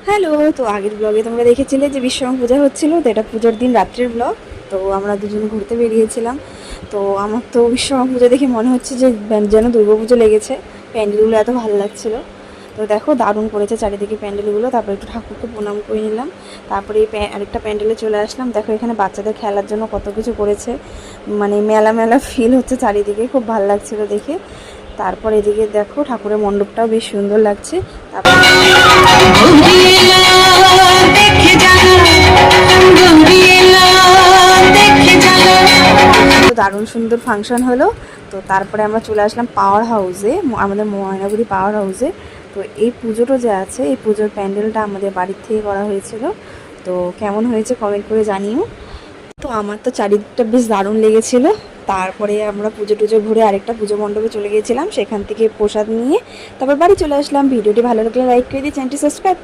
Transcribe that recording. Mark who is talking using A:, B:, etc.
A: Hello, তো আগের ব্লগে তোমরা দেখেছিলে যে বিশ্বকর্মা পূজা হচ্ছিল, তো এটা পুজোর দিন রাত্রের ব্লগ। তো আমরা দুজন ঘুরতে বেরিয়েছিলাম। তো আমার তো বিশ্বকর্মা পূজা দেখে মনে হচ্ছে যে যেন দুর্গাপুজো লেগেছে। প্যান্ডেলগুলো এত ভালো লাগছিল। তো দেখো দারুণ করেছে চারিদিকে প্যান্ডেলগুলো। তারপরে একটু ঠাকুরকে প্রণাম করে নিলাম। তারপরে এই আরেকটা প্যান্ডেলে চলে আসলাম। দেখো এখানে বাচ্চাদের খেলার জন্য কত কিছু করেছে, মানে মেলা মেলা ফিল হচ্ছে চারিদিকে, খুব ভালো লাগছিল দেখে। তারপর এদিকে দেখো ঠাকুরের মণ্ডপটাও বেশ সুন্দর লাগছে। তারপর দারুণ সুন্দর ফাংশন হলো। তো তারপরে আমরা চলে আসলাম পাওয়ার হাউসে, আমাদের ময়নাগুড়ি পাওয়ার হাউসে। তো এই পুজোটা যে আছে, এই পুজোর প্যান্ডেলটা আমাদের বাড়ির থেকে করা হয়েছিল। তো কেমন হয়েছে কমেন্ট করে জানিও। তো আমার তো চারিদিকটা বেশ দারুণ লেগেছিল। তারপরে আমরা পুজো টুজো ঘুরে আরেকটা পুজো মণ্ডপে চলে গিয়েছিলাম, সেখান থেকে প্রসাদ নিয়ে তারপর বাড়ি চলে আসলাম। ভিডিওটি ভালো লাগলে লাইক করে দিয়ে চ্যানেলটি সাবস্ক্রাইব